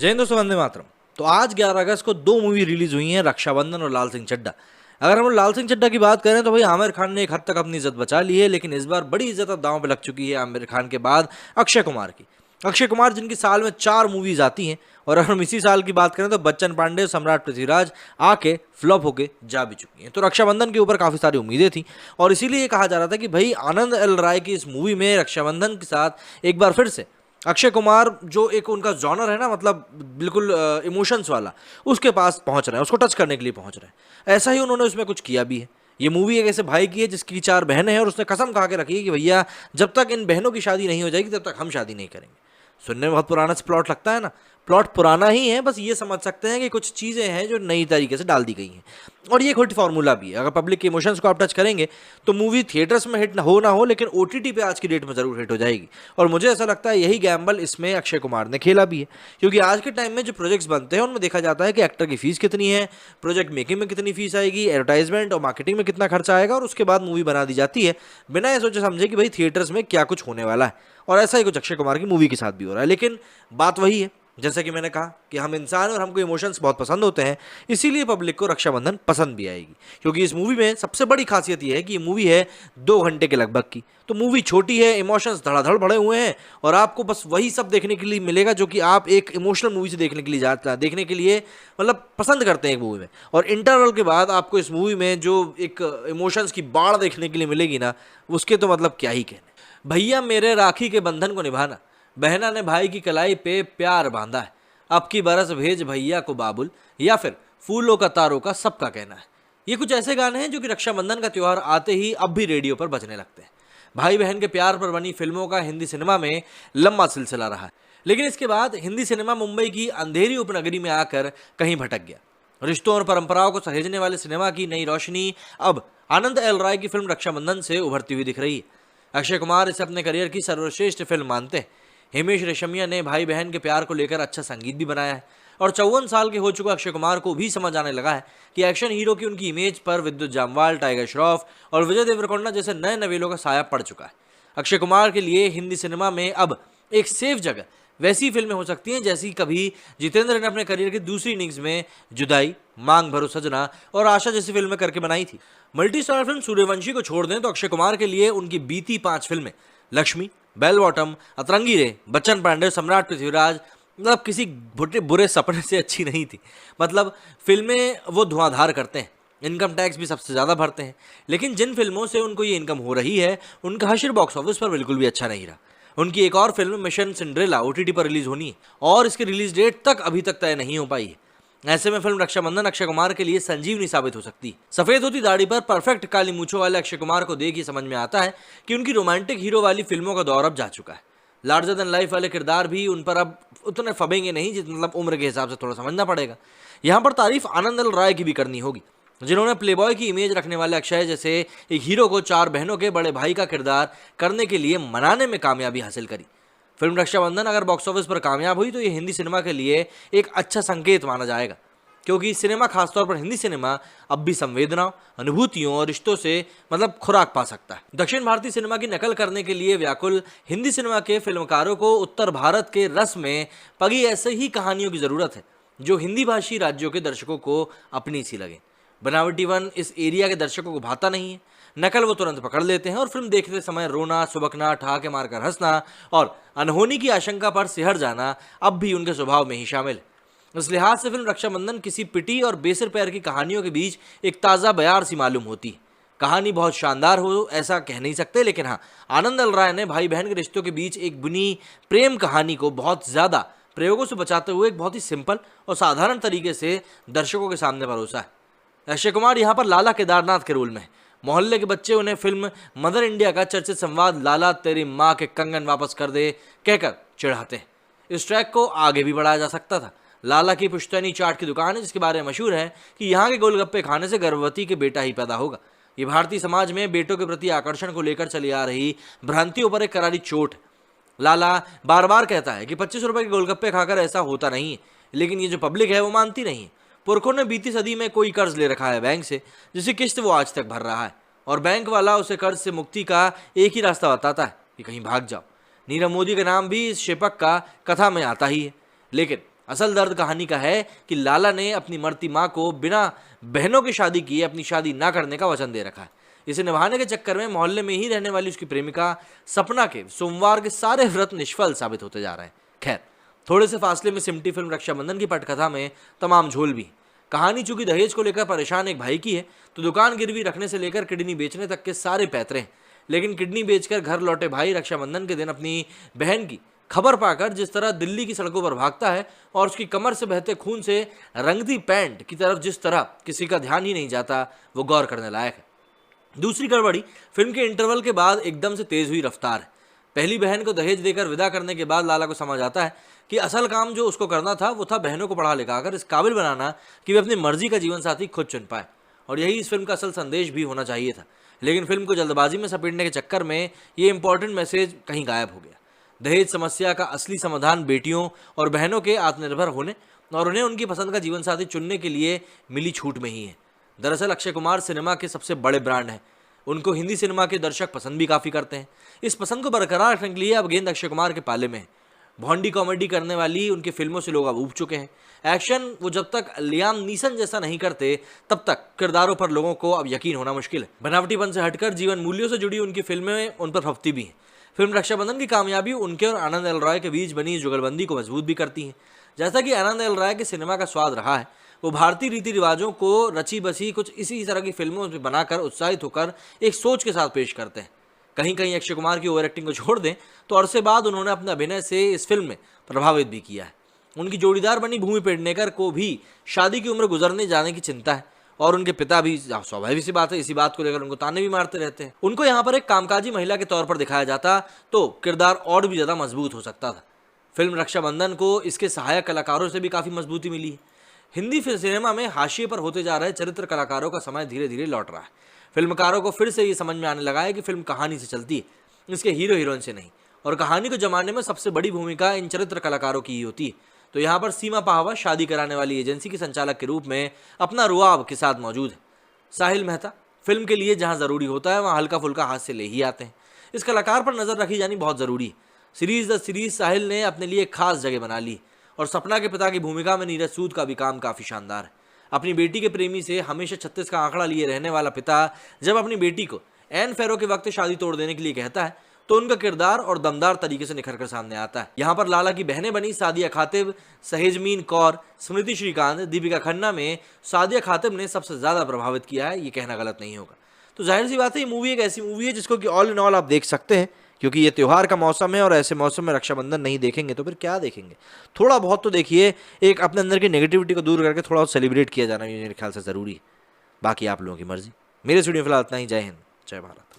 जय हिंद दोस्तों, वंदे मातरम। तो आज 11 अगस्त को दो मूवी रिलीज हुई हैं, रक्षाबंधन और लाल सिंह चड्ढा। अगर हम लाल सिंह चड्ढा की बात करें तो भाई आमिर खान ने एक हद तक अपनी इज्जत बचा ली है, लेकिन इस बार बड़ी इज्जत अब दांव पे लग चुकी है आमिर खान के बाद अक्षय कुमार की। अक्षय कुमार जिनकी साल में 4 मूवीज आती हैं, और अगर हम इसी साल की बात करें तो बच्चन पांडे, सम्राट पृथ्वीराज आके फ्लॉप होके जा भी चुकी हैं। तो रक्षाबंधन के ऊपर काफी सारी उम्मीदें थी और इसीलिए कहा जा रहा था कि भाई आनंद एल राय की इस मूवी में रक्षाबंधन के साथ एक बार फिर से अक्षय कुमार, जो एक उनका जॉनर है ना, मतलब बिल्कुल इमोशंस वाला, उसके पास पहुंच रहे हैं, उसको टच करने के लिए पहुंच रहे हैं। ऐसा ही उन्होंने उसमें कुछ किया भी है। ये मूवी एक ऐसे भाई की है जिसकी 4 बहनें हैं और उसने कसम खा के रखी है कि भैया जब तक इन बहनों की शादी नहीं हो जाएगी तब तक हम शादी नहीं करेंगे। सुनने में बहुत पुराना सा प्लॉट लगता है ना, प्लॉट पुराना ही है, बस ये समझ सकते हैं कि कुछ चीज़ें हैं जो नई तरीके से डाल दी गई हैं। और ये एक हिट फार्मूला भी है। अगर पब्लिक के इमोशंस को आप टच करेंगे तो मूवी थिएटर्स में हिट ना हो लेकिन ओटीटी पे आज की डेट में ज़रूर हिट हो जाएगी। और मुझे ऐसा लगता है यही गैम्बल इसमें अक्षय कुमार ने खेला भी है, क्योंकि आज के टाइम में जो प्रोजेक्ट्स बनते हैं उनमें देखा जाता है कि एक्टर की फीस कितनी है, प्रोजेक्ट मेकिंग में कितनी फीस आएगी, एडवर्टाइजमेंट और मार्केटिंग में कितना खर्चा आएगा, और उसके बाद मूवी बना दी जाती है बिना ये सोचे समझे कि भाई थिएटर्स में क्या कुछ होने वाला है। और ऐसा ही कुछ अक्षय कुमार की मूवी के साथ भी हो रहा है। लेकिन बात वही है, जैसा कि मैंने कहा कि हम इंसान और हमको इमोशंस बहुत पसंद होते हैं, इसीलिए पब्लिक को रक्षाबंधन पसंद भी आएगी। क्योंकि इस मूवी में सबसे बड़ी खासियत यह है कि ये मूवी है 2 घंटे के लगभग की। तो मूवी छोटी है, इमोशंस धड़ाधड़ भरे हुए हैं और आपको बस वही सब देखने के लिए मिलेगा जो कि आप एक इमोशनल मूवी से देखने के लिए जाता है, देखने के लिए मतलब पसंद करते हैं एक मूवी में। और इंटरवल के बाद आपको इस मूवी में जो एक इमोशंस की बाढ़ देखने के लिए मिलेगी ना, उसके तो मतलब क्या ही कहने। भैया मेरे राखी के बंधन को निभाना, बहना ने भाई की कलाई पे प्यार बांधा है, अब की बरस भेज भैया को बाबुल, या फिर फूलों का तारों का सबका कहना है। ये कुछ ऐसे गाने हैं जो कि रक्षाबंधन का त्यौहार आते ही अब भी रेडियो पर बजने लगते हैं। भाई बहन के प्यार पर बनी फिल्मों का हिंदी सिनेमा में लंबा सिलसिला रहा है, लेकिन इसके बाद हिंदी सिनेमा मुंबई की अंधेरी उपनगरी में आकर कहीं भटक गया। रिश्तों और परंपराओं को सहेजने वाले सिनेमा की नई रोशनी अब आनंद एल राय की फिल्म रक्षाबंधन से उभरती हुई दिख रही है। अक्षय कुमार इसे अपने करियर की सर्वश्रेष्ठ फिल्म मानते हैं। हिमेश रेशमिया ने भाई बहन के प्यार को लेकर अच्छा संगीत भी बनाया है, और 54 साल के हो चुका अक्षय कुमार को भी समझ आने लगा है कि एक्शन हीरो की उनकी इमेज पर विद्युत जामवाल, टाइगर श्रॉफ और विजय देवरकोंडा जैसे नए नवेलों का साया पड़ चुका है। अक्षय कुमार के लिए हिंदी सिनेमा में अब एक सेफ जगह वैसी फिल्में हो सकती हैं जैसी कभी जितेंद्र ने अपने करियर की दूसरी इनिंग्स में जुदाई, मांग भरो सजना और आशा जैसी फिल्में करके बनाई थी। मल्टी स्टार फिल्म सूर्यवंशी को छोड़ दें तो अक्षय कुमार के लिए उनकी बीती 5 फिल्में लक्ष्मी, बेल बॉटम, अतरंगी रे, बच्चन पांडे, सम्राट पृथ्वीराज, मतलब किसी बुरे सपने से अच्छी नहीं थी। मतलब फिल्में वो धुआंधार करते हैं, इनकम टैक्स भी सबसे ज़्यादा भरते हैं, लेकिन जिन फिल्मों से उनको ये इनकम हो रही है उनका हश्र बॉक्स ऑफिस पर बिल्कुल भी अच्छा नहीं रहा। उनकी एक और फिल्म मिशन सिंड्रेला ओटीटी पर रिलीज होनी है और इसकी रिलीज डेट तक अभी तक तय नहीं हो पाई है। ऐसे में फिल्म रक्षाबंधन अक्षय कुमार के लिए संजीवनी साबित हो सकती है। सफेद होती दाढ़ी पर परफेक्ट काली मूंछों वाले अक्षय कुमार को देख ही समझ में आता है कि उनकी रोमांटिक हीरो वाली फिल्मों का दौर अब जा चुका है। लार्जर देन लाइफ वाले किरदार भी उन पर अब उतने फबेंगे नहीं, मतलब उम्र के हिसाब से थोड़ा समझना पड़ेगा। यहाँ पर तारीफ आनंद एल राय की भी करनी होगी, जिन्होंने प्लेबॉय की इमेज रखने वाले अक्षय जैसे एक हीरो को 4 बहनों के बड़े भाई का किरदार करने के लिए मनाने में कामयाबी हासिल करी। फिल्म रक्षाबंधन अगर बॉक्स ऑफिस पर कामयाब हुई तो ये हिंदी सिनेमा के लिए एक अच्छा संकेत माना जाएगा, क्योंकि सिनेमा, खासतौर पर हिंदी सिनेमा, अब भी संवेदनाओं, अनुभूतियों और रिश्तों से मतलब खुराक पा सकता है। दक्षिण भारतीय सिनेमा की नकल करने के लिए व्याकुल हिंदी सिनेमा के फिल्मकारों को उत्तर भारत के रस में पगी ऐसे ही कहानियों की ज़रूरत है जो हिंदी भाषी राज्यों के दर्शकों को अपनी सी लगे। बनावटीवन इस एरिया के दर्शकों को भाता नहीं है, नकल वो तुरंत पकड़ लेते हैं और फिल्म देखते समय रोना, सुबकना, ठहाके मारकर हंसना और अनहोनी की आशंका पर सिहर जाना अब भी उनके स्वभाव में ही शामिल है। इस लिहाज से फिल्म रक्षाबंधन किसी पिटी और बेसिर पैर की कहानियों के बीच एक ताज़ा बयार सी मालूम होती है। कहानी बहुत शानदार हो ऐसा कह नहीं सकते, लेकिन हाँ, आनंद एल राय ने भाई बहन के रिश्तों के बीच एक बुनी प्रेम कहानी को बहुत ज़्यादा प्रयोगों से बचाते हुए एक बहुत ही सिंपल और साधारण तरीके से दर्शकों के सामने परोसा है। अक्षय कुमार यहाँ पर लाला केदारनाथ के रोल में है। मोहल्ले के बच्चे उन्हें फिल्म मदर इंडिया का चर्चित संवाद लाला तेरी माँ के कंगन वापस कर दे कहकर चिढ़ाते हैं। इस ट्रैक को आगे भी बढ़ाया जा सकता था। लाला की पुश्तैनी चाट की दुकान है जिसके बारे में मशहूर है कि यहाँ के गोलगप्पे खाने से गर्भवती के बेटा ही पैदा होगा। ये भारतीय समाज में बेटों के प्रति आकर्षण को लेकर चली आ रही भ्रांतियों पर एक करारी चोट है। लाला बार बार कहता है कि 25 रुपए के गोलगप्पे खाकर ऐसा होता नहीं है, लेकिन ये जो पब्लिक है वो मानती नहीं है। पुरखों ने बीती सदी में कोई कर्ज ले रखा है बैंक से, जिसकी किस्त वो आज तक भर रहा है, और बैंक वाला उसे कर्ज से मुक्ति का एक ही रास्ता बताता है कि कहीं भाग जाओ। नीरव मोदी का नाम भी इस शेपक का कथा में आता ही है, लेकिन असल दर्द कहानी का है कि लाला ने अपनी मरती माँ को बिना बहनों की शादी किए अपनी शादी ना करने का वचन दे रखा है। इसे निभाने के चक्कर में मोहल्ले में ही रहने वाली उसकी प्रेमिका सपना के सोमवार के सारे व्रत निष्फल साबित होते जा रहे हैं। खैर, थोड़े से फासले में सिमटी फिल्म रक्षाबंधन की पटकथा में तमाम झोल भी। कहानी चूंकि दहेज को लेकर परेशान एक भाई की है, तो दुकान गिरवी रखने से लेकर किडनी बेचने तक के सारे पैतरे हैं। लेकिन किडनी बेचकर घर लौटे भाई रक्षाबंधन के दिन अपनी बहन की खबर पाकर जिस तरह दिल्ली की सड़कों पर भागता है और उसकी कमर से बहते खून से रंगती पैंट की तरफ जिस तरह किसी का ध्यान ही नहीं जाता, वो गौर करने लायक है। दूसरी गड़बड़ी, फिल्म के इंटरवल के बाद एकदम से तेज हुई रफ्तार है। पहली बहन को दहेज देकर विदा करने के बाद लाला को समझ आता है कि असल काम जो उसको करना था वो था बहनों को पढ़ा लिखाकर इस काबिल बनाना कि वे अपनी मर्जी का जीवन साथी खुद चुन पाए। और यही इस फिल्म का असल संदेश भी होना चाहिए था, लेकिन फिल्म को जल्दबाजी में सपेटने के चक्कर में ये इंपॉर्टेंट मैसेज कहीं गायब हो गया। दहेज समस्या का असली समाधान बेटियों और बहनों के आत्मनिर्भर होने और उन्हें उनकी पसंद का जीवन साथी चुनने के लिए मिली छूट में ही है। दरअसल अक्षय कुमार सिनेमा के सबसे बड़े ब्रांड हैं। उनको हिंदी सिनेमा के दर्शक पसंद भी काफ़ी करते हैं। इस पसंद को बरकरार रखने के लिए अब गेंद अक्षय कुमार के पाले में है। भोंडी कॉमेडी करने वाली उनकी फिल्मों से लोग अब ऊब चुके हैं। एक्शन वो जब तक लियाम नीसन जैसा नहीं करते, तब तक किरदारों पर लोगों को अब यकीन होना मुश्किल है। बनावटीपन से हटकर जीवन मूल्यों से जुड़ी उनकी फिल्में उन पर फपती भी हैं। फिल्म रक्षाबंधन की कामयाबी उनके और आनंद एल राय के बीच बनी जुगलबंदी को मजबूत भी करती है। जैसा कि आनंद एल राय के सिनेमा का स्वाद रहा है, वो भारतीय रीति रिवाजों को रची बसी कुछ इसी तरह की फिल्मों में बनाकर उत्साहित होकर एक सोच के साथ पेश करते हैं। कहीं कहीं अक्षय कुमार की ओवर एक्टिंग को छोड़ दें तो अरसे बाद उन्होंने अपने अभिनय से इस फिल्म में प्रभावित भी किया है। उनकी जोड़ीदार बनी भूमि पेडनेकर को भी शादी की उम्र गुजरने जाने की चिंता है और उनके पिता भी, स्वाभाविक सी बात है, इसी बात को लेकर उनको ताने भी मारते रहते हैं। उनको यहाँ पर एक कामकाजी महिला के तौर पर दिखाया जाता तो किरदार और भी ज़्यादा मजबूत हो सकता था। फिल्म रक्षाबंधन को इसके सहायक कलाकारों से भी काफ़ी मजबूती मिली है। हिंदी सिनेमा में हाशिए पर होते जा रहे चरित्र कलाकारों का समय धीरे धीरे लौट रहा है। फिल्मकारों को फिर से ये समझ में आने लगा है कि फिल्म कहानी से चलती है, इसके हीरो हीरोइन से नहीं, और कहानी को जमाने में सबसे बड़ी भूमिका इन चरित्र कलाकारों की ही होती है। तो यहाँ पर सीमा पाहवा शादी कराने वाली एजेंसी की संचालक के रूप में अपना रुआब के साथ मौजूद है। साहिल मेहता फिल्म के लिए जहाँ ज़रूरी होता है वहाँ हल्का फुल्का हाथ से ले ही आते हैं। इस कलाकार पर नज़र रखी जानी बहुत ज़रूरी है। सीरीज़ द सीरीज़ साहिल ने अपने लिए एक खास जगह बना ली और सपना के पिता की भूमिका में नीरज सूद का भी काम काफ़ी शानदार है। अपनी बेटी के प्रेमी से हमेशा 36 का आंकड़ा लिए रहने वाला पिता जब अपनी बेटी को एन फेरो के वक्त शादी तोड़ देने के लिए कहता है तो उनका किरदार और दमदार तरीके से निखर कर सामने आता है। यहाँ पर लाला की बहनें बनी सादिया खातिब, सहेजमीन कौर, स्मृति श्रीकांत, दीपिका खन्ना में सादिया खातिब ने सबसे ज़्यादा प्रभावित किया है, ये कहना गलत नहीं होगा। तो जाहिर सी बात है ये मूवी एक ऐसी मूवी है जिसको कि ऑल इन ऑल आप देख सकते हैं, क्योंकि ये त्यौहार का मौसम है और ऐसे मौसम में रक्षाबंधन नहीं देखेंगे तो फिर क्या देखेंगे। थोड़ा बहुत तो देखिए, एक अपने अंदर की नेगेटिविटी को दूर करके थोड़ा बहुत सेलिब्रेट किया जाना मेरे ख्याल से ज़रूरी है। बाकी आप लोगों की मर्जी। मेरे स्टूडियो फिलहाल इतना ही। जय हिंद, जय भारत।